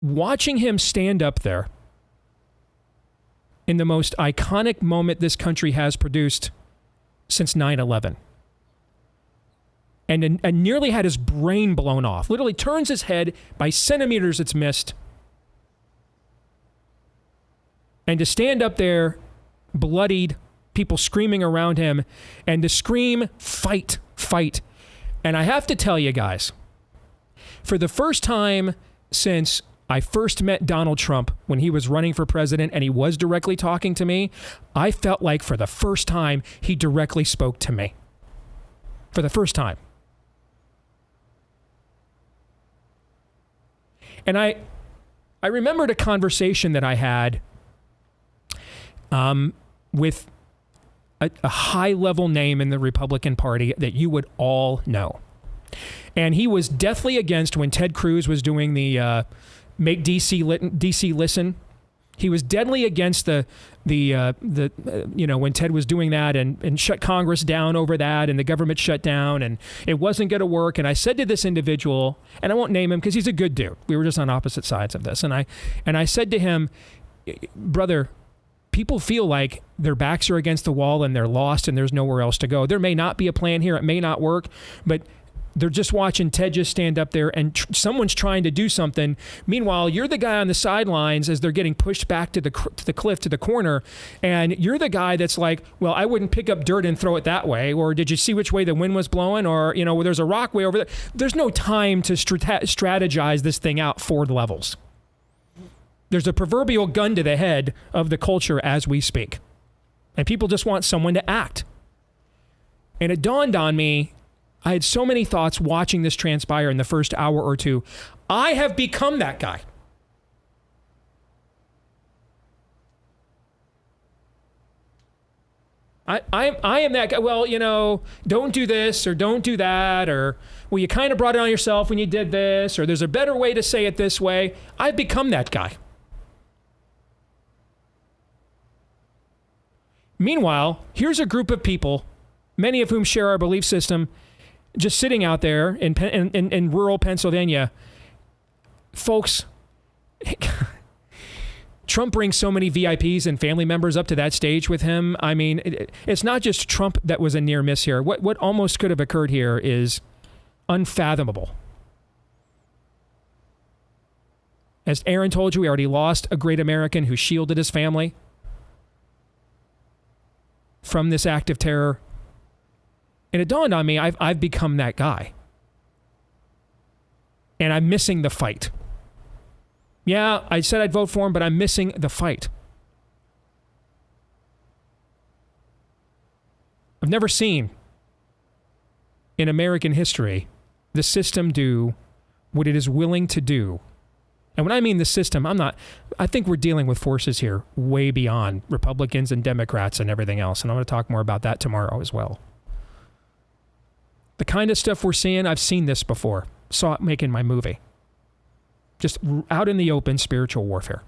watching him stand up there in the most iconic moment this country has produced since 9/11. And nearly had his brain blown off. Literally turns his head by centimeters it's missed. And to stand up there, bloodied, people screaming around him, and to scream, fight, fight. And I have to tell you guys, for the first time since I first met Donald Trump when he was running for president and he was directly talking to me, I felt like for the first time he directly spoke to me. For the first time. And I remembered a conversation that I had with a high-level name in the Republican Party that you would all know. And he was deathly against when Ted Cruz was doing the Make DC Listen. He was deadly against the when Ted was doing that and shut Congress down over that and the government shut down and it wasn't going to work. And I said to this individual, and I won't name him because he's a good dude. We were just on opposite sides of this. And I said to him, brother, people feel like their backs are against the wall and they're lost and there's nowhere else to go. There may not be a plan here. It may not work, but they're just watching Ted just stand up there and someone's trying to do something. Meanwhile, you're the guy on the sidelines as they're getting pushed back to the cliff, to the corner. And you're the guy that's like, well, I wouldn't pick up dirt and throw it that way. Or did you see which way the wind was blowing? Or, there's a rock way over there. There's no time to strategize this thing out 4 levels. There's a proverbial gun to the head of the culture as we speak. And people just want someone to act. And it dawned on me, I had so many thoughts watching this transpire in the first hour or two. I have become that guy. I am that guy. Well, don't do this or don't do that, or, well, you kind of brought it on yourself when you did this, or there's a better way to say it this way. I've become that guy. Meanwhile, here's a group of people, many of whom share our belief system, just sitting out there in rural Pennsylvania. Folks, Trump brings so many VIPs and family members up to that stage with him. I mean, it's not just Trump that was a near miss here. What almost could have occurred here is unfathomable. As Aaron told you, we already lost a great American who shielded his family from this act of terror. And it dawned on me, I've become that guy. And I'm missing the fight. Yeah, I said I'd vote for him, but I'm missing the fight. I've never seen in American history the system do what it is willing to do. And when I mean the system, I think we're dealing with forces here way beyond Republicans and Democrats and everything else. And I'm going to talk more about that tomorrow as well. The kind of stuff we're seeing, I've seen this before. Saw it making my movie. Just out in the open spiritual warfare.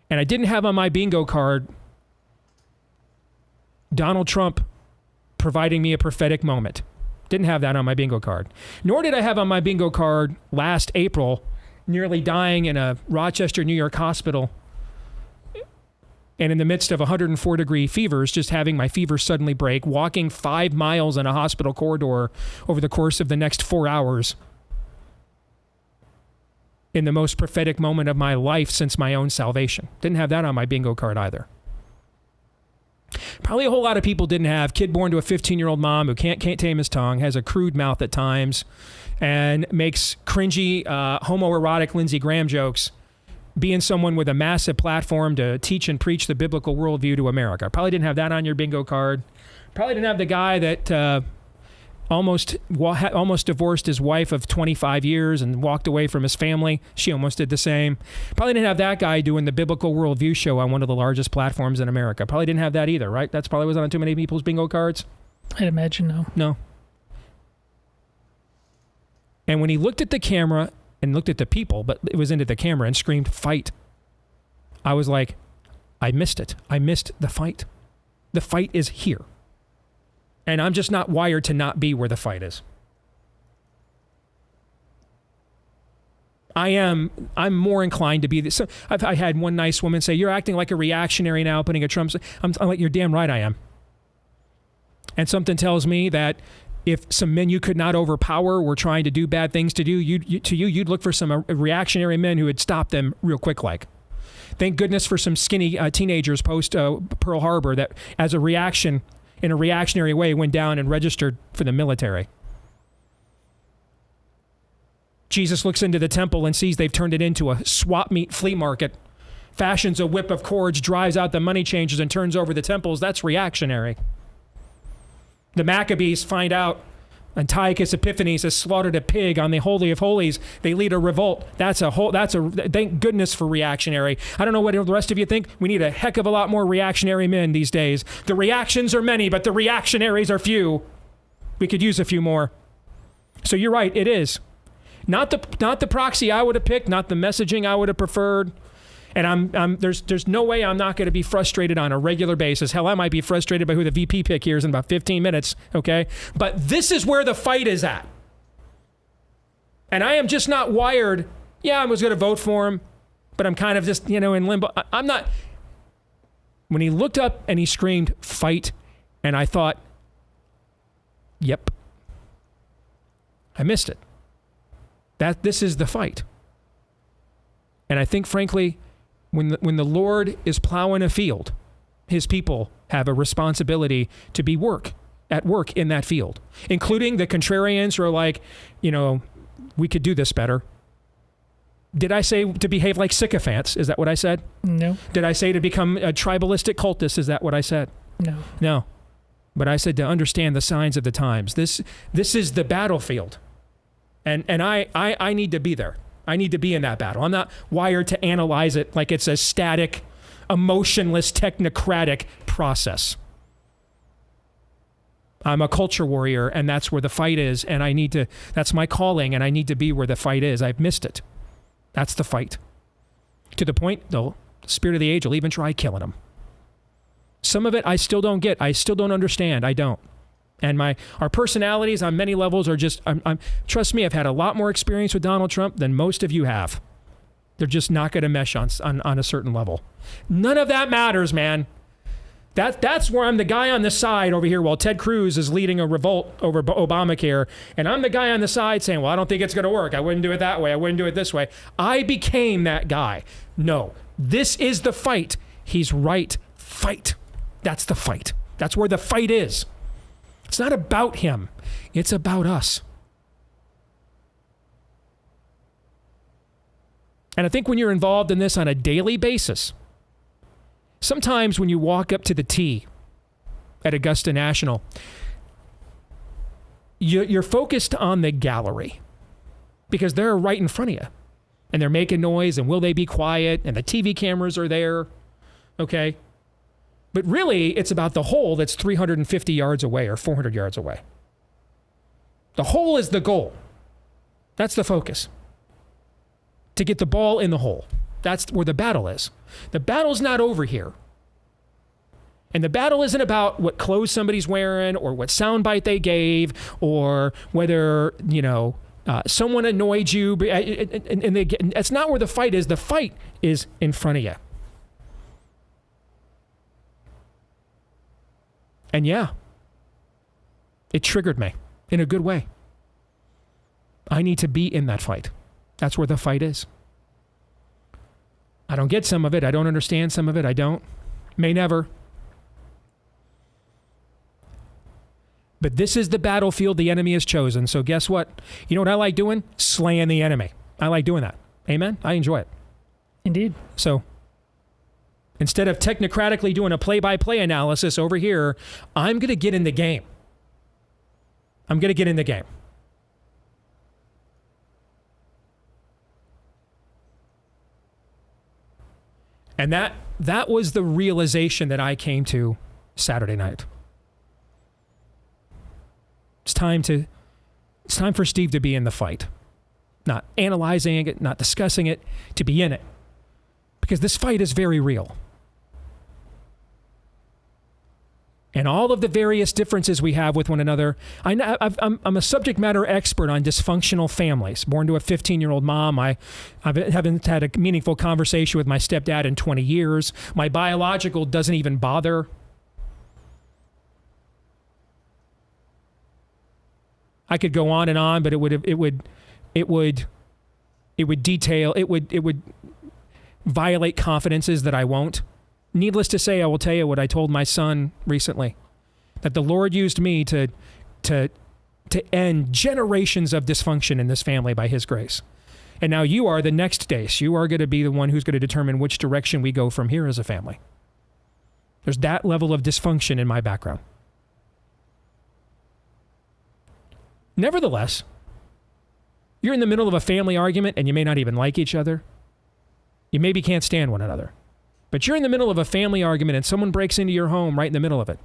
And I didn't have on my bingo card Donald Trump providing me a prophetic moment. Didn't have that on my bingo card. Nor did I have on my bingo card last April, nearly dying in a Rochester, New York hospital, and in the midst of 104-degree fevers, just having my fever suddenly break, walking 5 miles in a hospital corridor over the course of the next 4 hours in the most prophetic moment of my life since my own salvation. Didn't have that on my bingo card either. Probably a whole lot of people didn't have. Kid born to a 15-year-old mom who can't tame his tongue, has a crude mouth at times, and makes cringy, homoerotic Lindsey Graham jokes, being someone with a massive platform to teach and preach the biblical worldview to America. Probably didn't have that on your bingo card. Probably didn't have the guy that almost divorced his wife of 25 years and walked away from his family. She almost did the same. Probably didn't have that guy doing the biblical worldview show on one of the largest platforms in America. Probably didn't have that either, right? That's probably wasn't on too many people's bingo cards. I'd imagine no. No. And when he looked at the camera and looked at the people, but it was into the camera and screamed, "Fight," I was like, I missed it. I missed the fight. The fight is here. And I'm just not wired to not be where the fight is. I'm more inclined to be this. So I had one nice woman say, "You're acting like a reactionary now, putting a Trump." I'm like, "You're damn right I am." And something tells me that if some men you could not overpower were trying to do bad things to you, you'd look for some reactionary men who would stop them real quick. Like, thank goodness for some skinny teenagers post Pearl Harbor that, as a reaction, in a reactionary way, went down and registered for the military. Jesus looks into the temple and sees they've turned it into a swap meet flea market, fashions a whip of cords, drives out the money changers, and turns over the temples. That's reactionary. The Maccabees find out Antiochus Epiphanes has slaughtered a pig on the Holy of Holies. They lead a revolt. Thank goodness for reactionary. I don't know what the rest of you think. We need a heck of a lot more reactionary men these days. The reactions are many, but the reactionaries are few. We could use a few more. So you're right, it is. Not the proxy I would have picked, not the messaging I would have preferred. And there's no way I'm not going to be frustrated on a regular basis. Hell, I might be frustrated by who the VP pick here is in about 15 minutes, okay? But this is where the fight is at. And I am just not wired, I was going to vote for him, but I'm kind of just, in limbo. I'm not. When he looked up and he screamed, "Fight," and I thought, yep, I missed it. This is the fight. And I think, frankly, when the Lord is plowing a field, his people have a responsibility to be at work in that field, including the contrarians who are like, we could do this better. Did I say to behave like sycophants? Is that what I said? No. Did I say to become a tribalistic cultist? Is that what I said? No. No. But I said to understand the signs of the times. This is the battlefield. And I need to be there. I need to be in that battle. I'm not wired to analyze it like it's a static, emotionless, technocratic process. I'm a culture warrior, and that's where the fight is, and that's my calling, and I need to be where the fight is. I've missed it. That's the fight. To the point, though, the spirit of the age will even try killing him. Some of it I still don't get. I still don't understand. I don't. And our personalities on many levels are just, trust me, I've had a lot more experience with Donald Trump than most of you have. They're just not going to mesh on a certain level. None of that matters, man. That's where I'm the guy on the side over here while Ted Cruz is leading a revolt over Obamacare. And I'm the guy on the side saying, well, I don't think it's going to work. I wouldn't do it that way. I wouldn't do it this way. I became that guy. No, this is the fight. He's right. Fight. That's the fight. That's where the fight is. It's not about him. It's about us. And I think when you're involved in this on a daily basis, sometimes when you walk up to the T at Augusta National, you're focused on the gallery because they're right in front of you. And they're making noise, and will they be quiet? And the TV cameras are there, okay? But really, it's about the hole that's 350 yards away or 400 yards away. The hole is the goal. That's the focus. To get the ball in the hole. That's where the battle is. The battle's not over here. And the battle isn't about what clothes somebody's wearing or what soundbite they gave or whether, someone annoyed you. That's not where the fight is. The fight is in front of you. And yeah, it triggered me in a good way. I need to be in that fight. That's where the fight is. I don't get some of it. I don't understand some of it. I don't. May never. But this is the battlefield the enemy has chosen. So guess what? You know what I like doing? Slaying the enemy. I like doing that. Amen? I enjoy it. Indeed. So instead of technocratically doing a play-by-play analysis over here, I'm going to get in the game. I'm going to get in the game. And that was the realization that I came to Saturday night. It's time for Steve to be in the fight. Not analyzing it, not discussing it, to be in it. Because this fight is very real. and all of the various differences we have with one another. I'm a subject matter expert on dysfunctional families. Born to a 15-year-old mom, I haven't had a meaningful conversation with my stepdad in 20 years. My biological doesn't even bother. I could go on and on, but it would violate confidences that I won't. Needless to say, I will tell you what I told my son recently, that the Lord used me to end generations of dysfunction in this family by his grace. And now you are the next Deace. You are going to be the one who's going to determine which direction we go from here as a family. There's that level of dysfunction in my background. Nevertheless, you're in the middle of a family argument and you may not even like each other. You maybe can't stand one another. But you're in the middle of a family argument and someone breaks into your home right in the middle of it.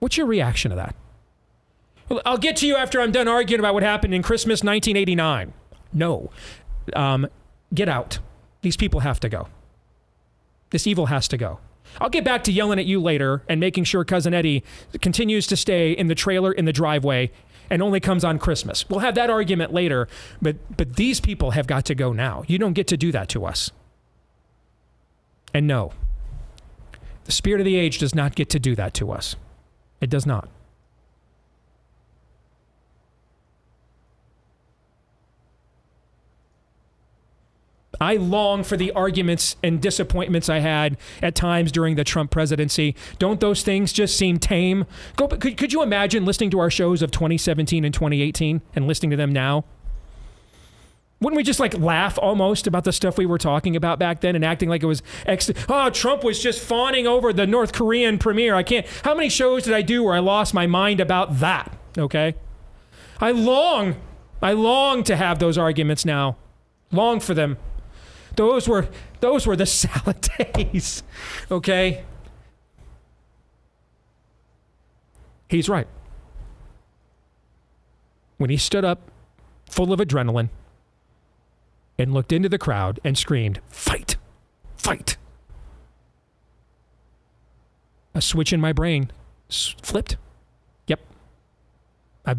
What's your reaction to that? Well, I'll get to you after I'm done arguing about what happened in Christmas 1989. No. Get out. These people have to go. This evil has to go. I'll get back to yelling at you later and making sure Cousin Eddie continues to stay in the trailer in the driveway and only comes on Christmas. We'll have that argument later, but these people have got to go now. You don't get to do that to us. And no, the spirit of the age does not get to do that to us. It does not. I long for the arguments and disappointments I had at times during the Trump presidency. Don't those things just seem tame? Could you imagine listening to our shows of 2017 and 2018 and listening to them now? Wouldn't we just laugh almost about the stuff we were talking about back then and acting like it was, Trump was just fawning over the North Korean premier. How many shows did I do where I lost my mind about that? Okay. I long to have those arguments now. Long for them. Those were the salad days. Okay. He's right. When he stood up full of adrenaline and looked into the crowd and screamed, "Fight! Fight!" A switch in my brain flipped. Yep. I've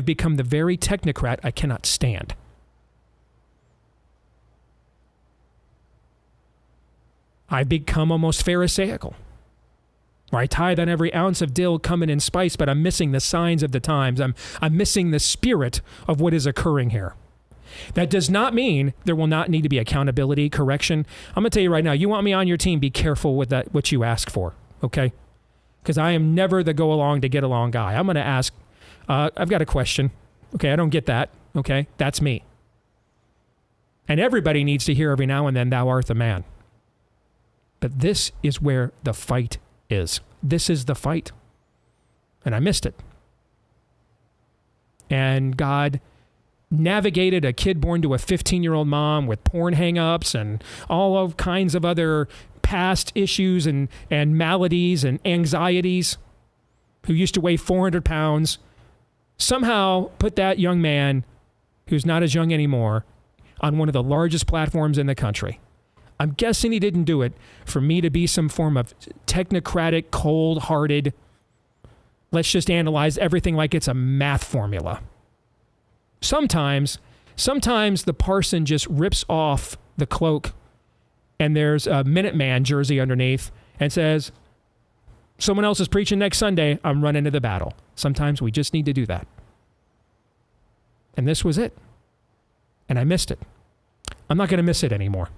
become the very technocrat I cannot stand. I've become almost Pharisaical, where I tithe on every ounce of dill, cumin, and spice, but I'm missing the signs of the times. I'm missing the spirit of what is occurring here. That does not mean there will not need to be accountability, correction. I'm going to tell you right now, you want me on your team, be careful with that, what you ask for, okay? Because I am never the go-along to get-along guy. I'm going to ask, I've got a question. Okay, I don't get that. Okay, that's me. And everybody needs to hear every now and then, "Thou art the man." But this is where the fight is. This is the fight. And I missed it. And God navigated a kid born to a 15-year-old mom with porn hang-ups and all of kinds of other past issues and maladies and anxieties, who used to weigh 400 pounds, somehow put that young man, who's not as young anymore, on one of the largest platforms in the country. I'm guessing he didn't do it for me to be some form of technocratic, cold-hearted, let's just analyze everything like it's a math formula. Sometimes the parson just rips off the cloak and there's a Minuteman jersey underneath and says, "Someone else is preaching next Sunday, I'm running to the battle." Sometimes we just need to do that. And this was it. And I missed it. I'm not going to miss it anymore.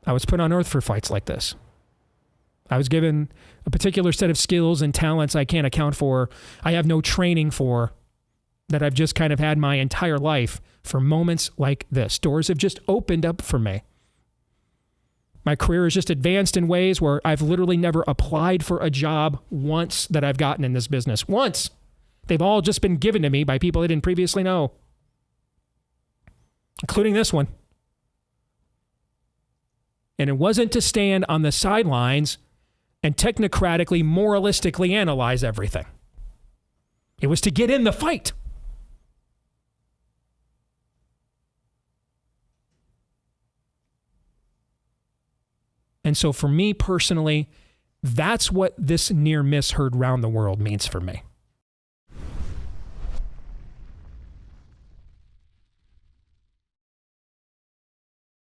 I was put on earth for fights like this. I was given a particular set of skills and talents I can't account for, I have no training for, that I've just kind of had my entire life for moments like this. Doors have just opened up for me. My career has just advanced in ways where I've literally never applied for a job once that I've gotten in this business. Once. They've all just been given to me by people I didn't previously know, including this one. And it wasn't to stand on the sidelines and technocratically, moralistically analyze everything. It was to get in the fight. And so for me personally, that's what this near miss heard round the world means for me.